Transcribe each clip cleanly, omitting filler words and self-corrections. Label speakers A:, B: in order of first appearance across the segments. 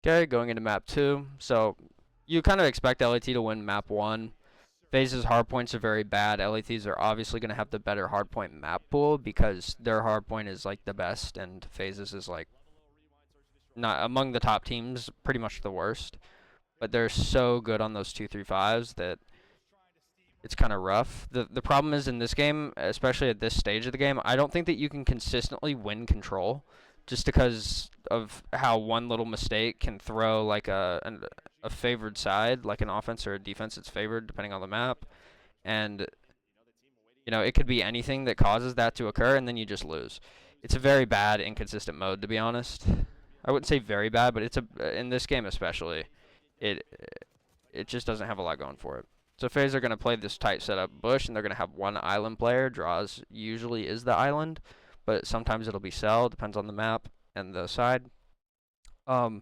A: Okay, going into map 2. So you kind of expect LAT to win map 1. Faze's hardpoints are very bad. LATs are obviously going to have the better hardpoint map pool because their hardpoint is like the best, and Faze's is like not among the top teams, pretty much the worst. But they're so good on those 2-3-5s that it's kind of rough. The problem is in this game, especially at this stage of the game, I don't think that you can consistently win control just because of how one little mistake can throw like a favored side, like an offense or a defense that's favored depending on the map. And it could be anything that causes that to occur, and then you just lose. It's a very bad, inconsistent mode, to be honest. I wouldn't say very bad, but in this game especially, it it just doesn't have a lot going for it. So FaZe are going to play this tight setup bush, and they're going to have one island player. Draws usually is the island, but sometimes it'll be cell. Depends on the map and the side. You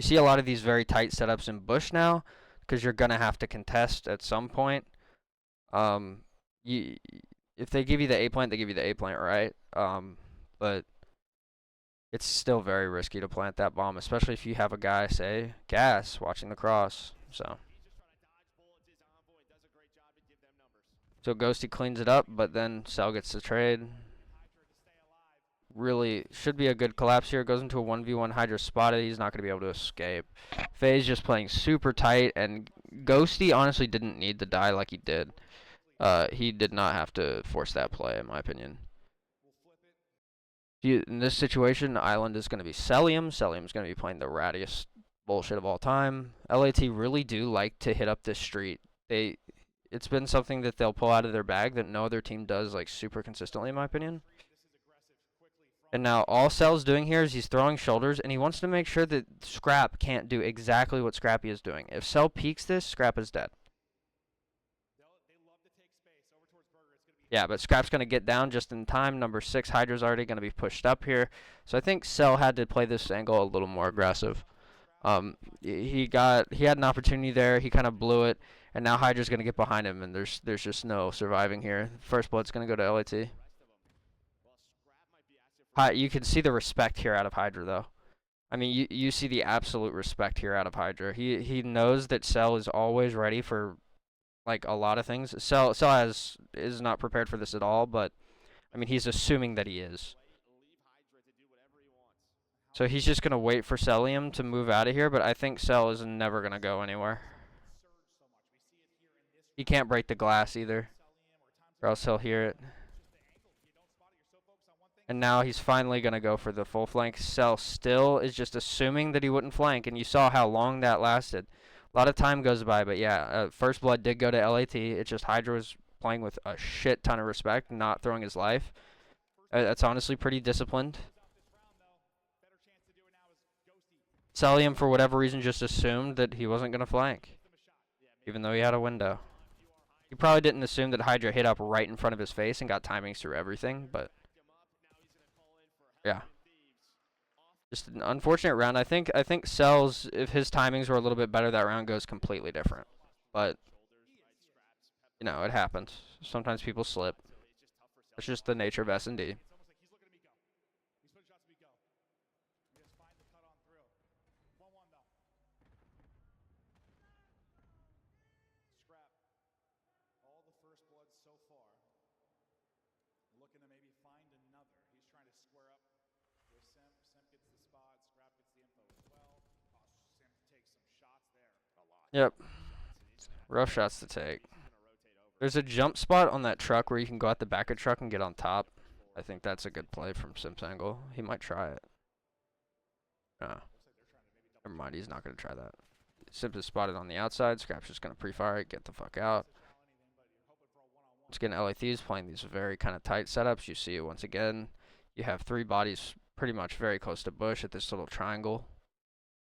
A: see a lot of these very tight setups in bush now, because you're going to have to contest at some point. Um, you, if they give you the A plant, they give you the A plant, right? But it's still very risky to plant that bomb, especially if you have a guy, say, gas, watching the cross. So Ghosty cleans it up, but then Cell gets the trade. Really should be a good collapse here. Goes into a 1v1. Hydra spotted. He's not going to be able to escape. Faze just playing super tight, and Ghosty honestly didn't need to die like he did. He did not have to force that play, in my opinion. In this situation, Island is going to be Cellium. Cellium's going to be playing the rattiest bullshit of all time. LAT really do like to hit up this street. It's been something that they'll pull out of their bag that no other team does like super consistently, in my opinion. And now all Cell's doing here is he's throwing shoulders, and he wants to make sure that Scrap can't do exactly what Scrappy is doing. If Cell peeks this, Scrap is dead. Yeah, but Scrap's going to get down just in time. Number 6, Hydra's already going to be pushed up here. So I think Cell had to play this angle a little more aggressive. He had an opportunity there. He kind of blew it, and now Hydra's going to get behind him, and there's just no surviving here. First blood's going to go to LAT. You can see the respect here out of Hydra, though. I mean, you see the absolute respect here out of Hydra. He knows that Cell is always ready for like a lot of things. Cell is not prepared for this at all, but I mean, he's assuming that he is. So he's just gonna wait for Cellium to move out of here, but I think Cell is never gonna go anywhere. He can't break the glass either, or else he'll hear it. And now he's finally going to go for the full flank. Cell still is just assuming that he wouldn't flank, and you saw how long that lasted. A lot of time goes by, but yeah, first blood did go to LAT. It's just Hydra was playing with a shit ton of respect, not throwing his life. That's honestly pretty disciplined. Cellium, for whatever reason, just assumed that he wasn't going to flank, even though he had a window. He probably didn't assume that Hydra hit up right in front of his face and got timings through everything, but yeah. Just an unfortunate round. I think Cell's, if his timings were a little bit better, that round goes completely different. But it happens. Sometimes people slip. It's just the nature of SnD. Yep. Rough shots to take. There's a jump spot on that truck where you can go out the back of the truck and get on top. I think that's a good play from Sim's angle. He might try it. No. Never mind, he's not going to try that. Simp is spotted on the outside. Scrap's just going to pre-fire it, get the fuck out. Once again, LA Thieves playing these very kind of tight setups. You see it once again. You have 3 bodies pretty much very close to bush at this little triangle.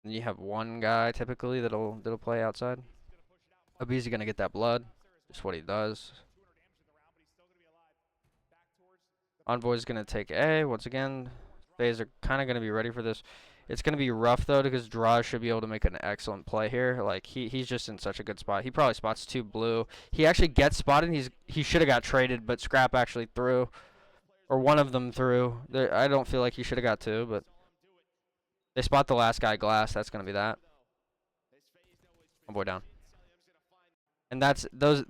A: And you have one guy typically that'll play outside. Abizi going to get that blood. Just what he does. Envoy's going to take A. Once again, Faze are kind of going to be ready for this. It's going to be rough, though, because Draw should be able to make an excellent play here. Like, he's just in such a good spot. He probably spots 2 blue. He actually gets spotted. He should have got traded, but Scrap actually threw. Or one of them threw. I don't feel like he should have got 2, but They spot the last guy glass. That's gonna be that. Oh boy, down. And that's those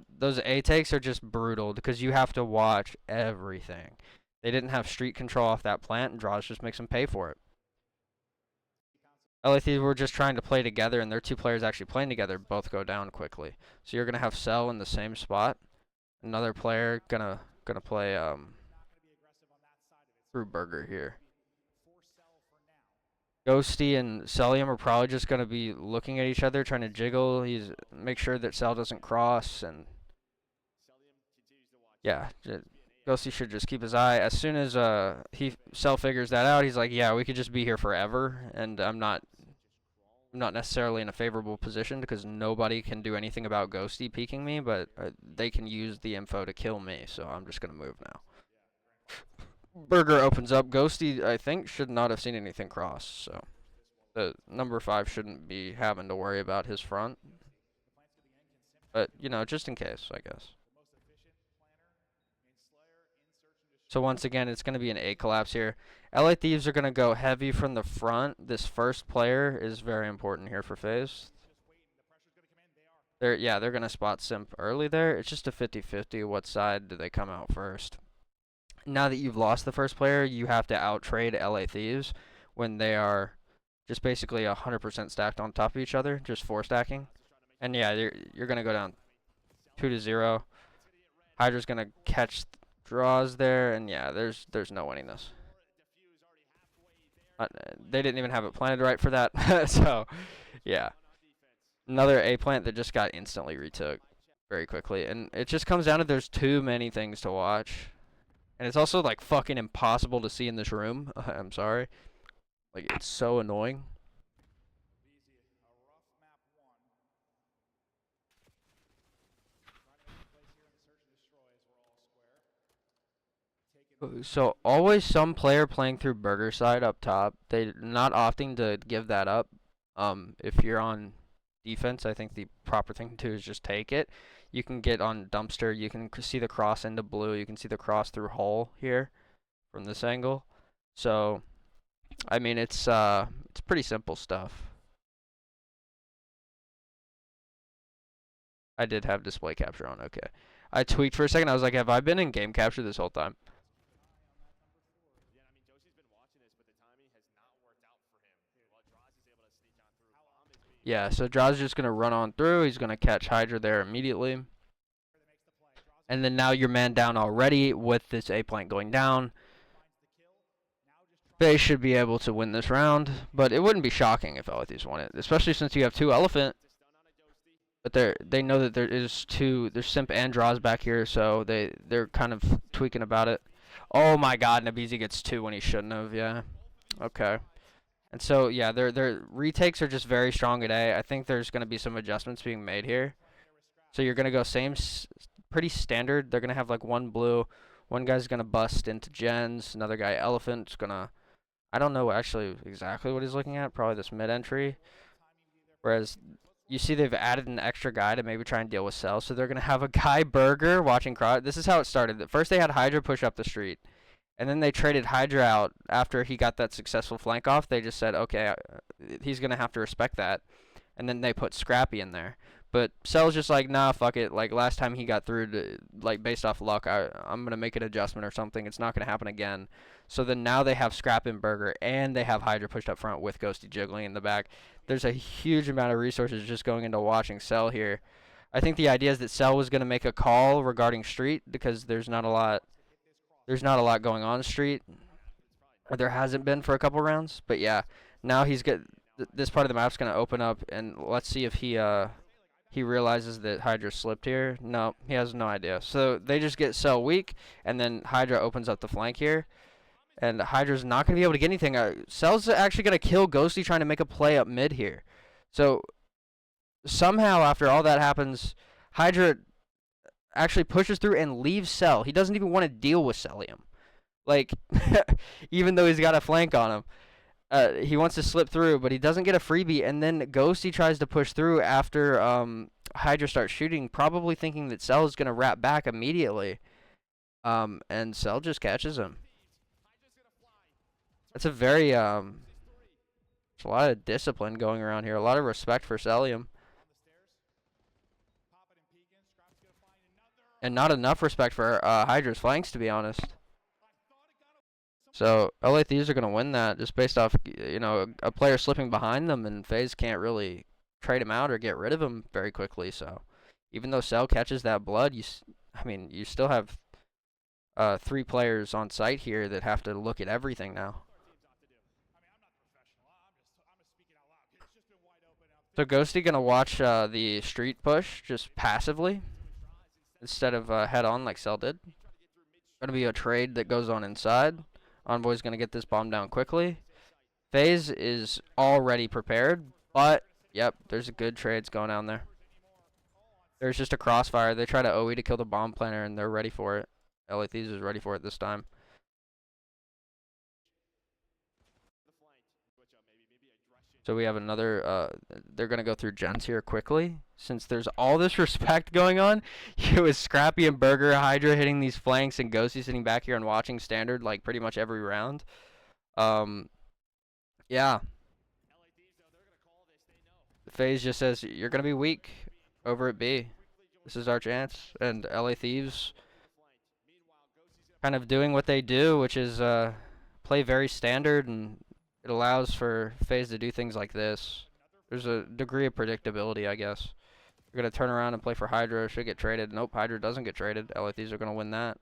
A: A takes are just brutal because you have to watch everything. They didn't have street control off that plant, and draws just makes them pay for it. LAT were just trying to play together, and their two players actually playing together both go down quickly. So you're gonna have Cell in the same spot. Another player gonna play through Burger here. Ghosty and Celium are probably just gonna be looking at each other, trying to jiggle. He's make sure that Cell doesn't cross, and yeah, Ghosty should just keep his eye. As soon as Cell figures that out, he's like, yeah, we could just be here forever, and I'm not necessarily in a favorable position because nobody can do anything about Ghosty peeking me, but they can use the info to kill me, so I'm just gonna move now. Burger opens up. Ghosty, I think, should not have seen anything cross, so the number 5 shouldn't be having to worry about his front. But, you know, just in case, I guess. So once again, it's going to be an A collapse here. LA Thieves are going to go heavy from the front. This first player is very important here for Faze. They're going to spot Simp early there. It's just a 50-50. What side do they come out first? Now that you've lost the first player, you have to out-trade LA Thieves when they are just basically 100% stacked on top of each other, just 4 stacking. And yeah, you're going to go down 2-0. Hydra's going to catch draws there, and yeah, there's no winning this. They didn't even have it planted right for that, so yeah. Another A plant that just got instantly retook very quickly, and it just comes down to there's too many things to watch. And it's also, like, fucking impossible to see in this room. I'm sorry. Like, it's so annoying. So, always some player playing through Burger side up top. They're not opting to give that up. If you're on defense, I think the proper thing to do is just take it. You can get on Dumpster. You can see the cross into blue. You can see the cross through hole here from this angle. So, I mean, it's pretty simple stuff. I did have display capture on. Okay. I tweaked for a second. I was like, have I been in game capture this whole time? Yeah, so Draws just going to run on through. He's going to catch Hydra there immediately. And then now you're man down already with this A plant going down. Faze should be able to win this round, but it wouldn't be shocking if LATs won it, especially since you have 2 Elephant. But they know that there's Simp and Draws back here, so they're kind of tweaking about it. Oh my God, Nabizi gets 2 when he shouldn't have. Yeah. Okay. And so yeah, their retakes are just very strong today. I think there's going to be some adjustments being made here. So you're going to go pretty standard. They're going to have like 1 blue. One guy's going to bust into gens. Another guy, Elephant's going to, I don't know actually exactly what he's looking at. Probably this mid-entry. Whereas you see they've added an extra guy to maybe try and deal with Cell. So they're going to have a guy Burger watching cross. This is how it started. First they had Hydra push up the street. And then they traded Hydra out after he got that successful flank off. They just said, okay, he's going to have to respect that. And then they put Scrappy in there. But Cell's just like, nah, fuck it. Like, last time he got through, like, based off luck, I'm going to make an adjustment or something. It's not going to happen again. So then now they have Scrap and Burger, and they have Hydra pushed up front with Ghosty jiggling in the back. There's a huge amount of resources just going into watching Cell here. I think the idea is that Cell was going to make a call regarding Street because there's not a lot going on street, or there hasn't been for a couple rounds. But yeah, now he's this part of the map's gonna open up, and let's see if he realizes that Hydra slipped here. No, he has no idea. So they just get Cell weak, and then Hydra opens up the flank here, and Hydra's not gonna be able to get anything. Cell's actually gonna kill Ghosty trying to make a play up mid here. So somehow after all that happens, Hydra actually pushes through and leaves Cell. He doesn't even want to deal with Celium. Like, even though he's got a flank on him. He wants to slip through, but he doesn't get a freebie. And then Ghosty tries to push through after Hydra starts shooting, probably thinking that Cell is going to wrap back immediately. And Cell just catches him. That's a very There's a lot of discipline going around here. A lot of respect for Celium. And not enough respect for Hydra's flanks, to be honest. So LA Thieves are going to win that just based off, you know, a player slipping behind them, and FaZe can't really trade him out or get rid of him very quickly. So even though Cell catches that blood, you still have 3 players on site here that have to look at everything now. So Ghosty going to watch the street push just passively instead of head on like Cell did. Going to be a trade that goes on inside. Envoy's going to get this bomb down quickly. FaZe is already prepared, but, yep, there's a good trades going down there. There's just a crossfire. They try to OE to kill the bomb planner, and they're ready for it. LA Thieves is ready for it this time. So we have another, they're going to go through gens here quickly. Since there's all this respect going on, it was Scrappy and Burger, Hydra hitting these flanks, and Ghosty sitting back here and watching standard like pretty much every round. Yeah. FaZe just says, you're going to be weak over at B. This is our chance. And LA Thieves kind of doing what they do, which is play very standard, and it allows for FaZe to do things like this. There's a degree of predictability, I guess. We're going to turn around and play for Hydra. Should get traded. Nope, Hydra doesn't get traded. LA Thieves are going to win that.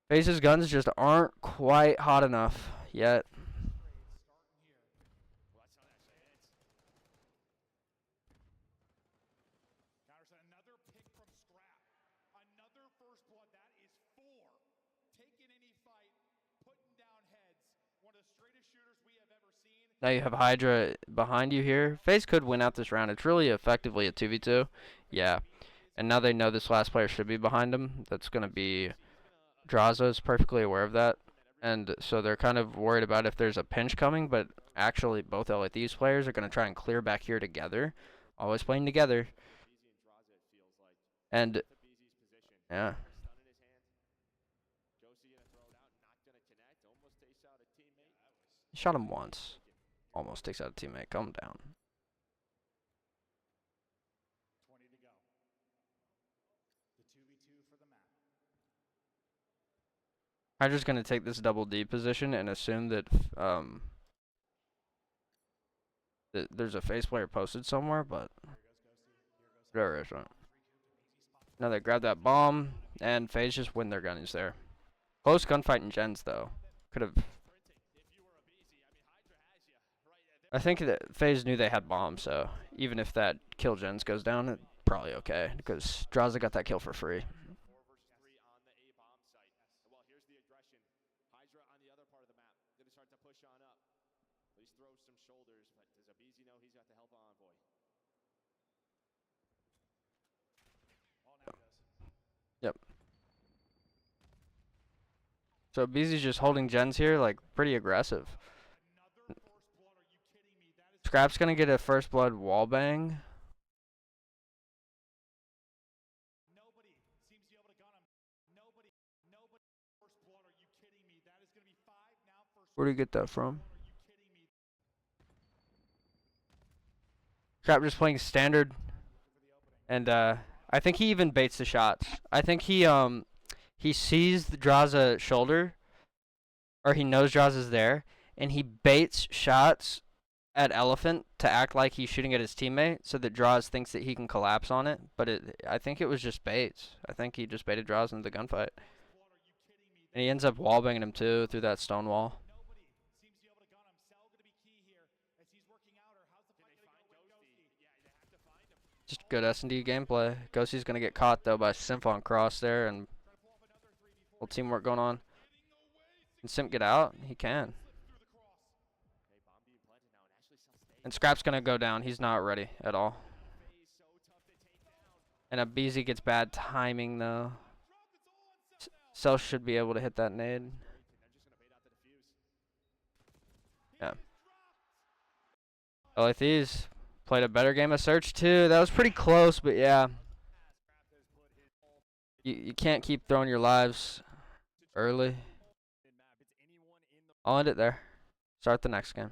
A: FaZe's guns just aren't quite hot enough yet. Now you have Hydra behind you here. FaZe could win out this round. It's really effectively a 2v2. Yeah. And now they know this last player should be behind him. That's going to be Draza is perfectly aware of that. And so they're kind of worried about if there's a pinch coming, but actually both LA Thieves players are going to try and clear back here together. Always playing together. And, yeah. He shot him once. Almost takes out a teammate. Calm down. Hydra's going to take this double D position and assume that there's a FaZe player posted somewhere, but there isn't. Now they grab that bomb, and FaZe just win their gunnies there. Close gunfight in gens, though. Could have. I think that FaZe knew they had bombs, so even if that kill gens goes down, it's probably okay, because Draza got that kill for free. Yep. So BZ's just holding gens here, like, pretty aggressive. Scrap's gonna get a first blood wall bang. Where do you get that from? Scrap just playing standard. And I think he even baits the shots. I think he sees the Draza shoulder, or he knows Draza's there, and he baits shots at Elephant to act like he's shooting at his teammate, so that Draws thinks that he can collapse on it. But I think it was just baits. I think he just baited Draws into the gunfight. And he ends up wallbanging him too through that stone wall. Just good SnD gameplay. Ghosty's gonna get caught though by Simp on cross there, and little teamwork going on. Can Simp get out? He can. And Scrap's gonna go down. He's not ready at all. And a BZ gets bad timing though. Cell should be able to hit that nade. Yeah. LA Thieves played a better game of Search too. That was pretty close, but yeah. You can't keep throwing your lives early. I'll end it there. Start the next game.